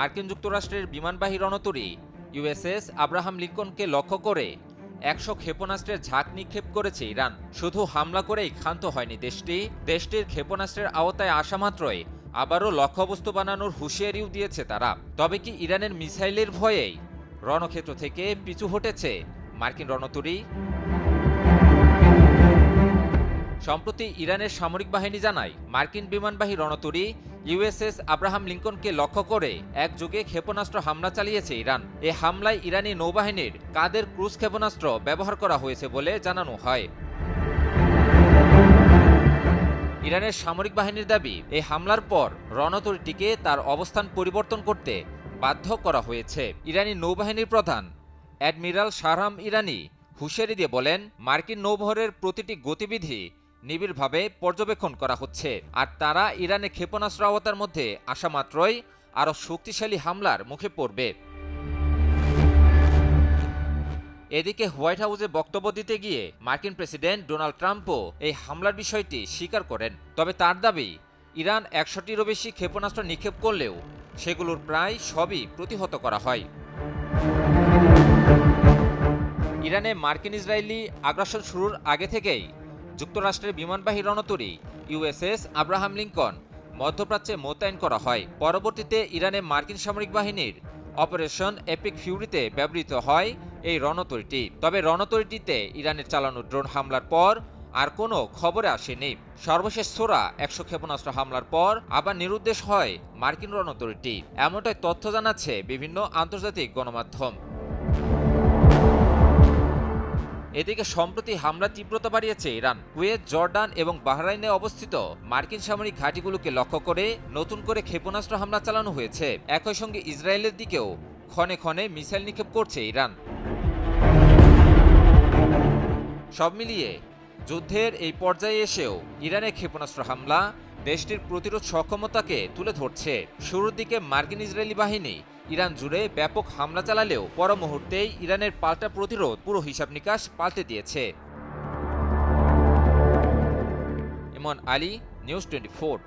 মার্কিন যুক্তরাষ্ট্রের বিমানবাহী রণতরী USS Abraham লিঙ্কনকে লক্ষ্য করে 100 ক্ষেপণাস্ত্রের ঝাঁক নিক্ষেপ করেছে ইরান। শুধু হামলা করেই ক্ষান্ত হয়নি দেশটির ক্ষেপণাস্ত্রের আওতায় আসা মাত্রই আবারও লক্ষ্যবস্তু বানানোর হুঁশিয়ারিও দিয়েছে তারা। তবে কি ইরানের মিসাইলের ভয়েই রণক্ষেত্র থেকে পিছু হটেছে মার্কিন রণতরী? সম্প্রতি ইরানের সামরিক বাহিনী জানায়, মার্কিন বিমানবাহী রণতরী ইউএসএস আব্রাহাম লিঙ্কনকে লক্ষ্য করে একযোগে ক্ষেপণাস্ত্র হামলা চালিয়েছে ইরান। এ হামলায় ইরানি নৌবাহিনীর কাদের ক্রুজ ক্ষেপণাস্ত্র ব্যবহার করা হয়েছে বলে জানানো হয়। ইরানের সামরিক বাহিনীর দাবি, এই হামলার পর রণতরীটিকে তার অবস্থান পরিবর্তন করতে বাধ্য করা হয়েছে। ইরানি নৌবাহিনীর প্রধান অ্যাডমিরাল শাহরাম ইরানি হুঁশিয়ারি দিয়ে বলেন, মার্কিন নৌবহরের প্রতিটি গতিবিধি নিবিড়ভাবে পর্যবেক্ষণ করা হচ্ছে, আর তারা ইরানের ক্ষেপণাস্ত্র আওতার মধ্যে আসা মাত্রই আরও শক্তিশালী হামলার মুখে পড়বে। এদিকে হোয়াইট হাউসে বক্তব্য দিতে গিয়ে মার্কিন প্রেসিডেন্ট ডোনাল্ড ট্রাম্পও এই হামলার বিষয়টি স্বীকার করেন। তবে তার দাবি, ইরান 100টিরও বেশি ক্ষেপণাস্ত্র নিক্ষেপ করলেও সেগুলোর প্রায় সবই প্রতিহত করা হয়। ইরানে মার্কিন ইসরায়েলি আগ্রাসন শুরুর আগে থেকেই যুক্তরাষ্ট্রের বিমানবাহী রণতরী ইউএসএস আব্রাহাম লিঙ্কন মধ্যপ্রাচ্যে মোতায়েন করা হয়। পরবর্তীতে ইরানে মার্কিন সামরিক বাহিনীর অপারেশন এপিক ফিউরিতে ব্যবহৃত হয় এই রণতরীটি। তবে রণতরীটিতে ইরানের চালানো ড্রোন হামলার পর আর কোনো খবরে আসেনি। সর্বশেষ সোরা 100 ক্ষেপণাস্ত্র হামলার পর আবার নিরুদ্দেশ হয় মার্কিন রণতরীটি, এমনটাই তথ্য জানাচ্ছে বিভিন্ন আন্তর্জাতিক গণমাধ্যম। এদিকে সম্প্রতি হামলার তীব্রতা বাড়িয়েছে ইরান। কুয়েত, জর্ডান এবং বাহরাইনে অবস্থিত মার্কিন সামরিক ঘাঁটিগুলোকে লক্ষ্য করে নতুন করে ক্ষেপণাস্ত্র হামলা চালানো হয়েছে। একই সঙ্গে ইসরায়েলের দিকেও ক্ষণে ক্ষণে মিসাইল নিক্ষেপ করছে ইরান। সব মিলিয়ে যুদ্ধের এই পর্যায়ে এসেও ইরানের ক্ষেপণাস্ত্র হামলা দেশটির প্রতিরোধ সক্ষমতাকে তুলে ধরছে। শুরুর দিকে মার্কিন ইসরায়েলি বাহিনী ইরান জুড়ে ব্যাপক হামলা চালালেও পর মুহূর্তেই ইরানের পাল্টা প্রতিরোধ পুরো হিসাব নিকাশ পাল্টে দিয়েছে। ইমন আলী, নিউজ 24।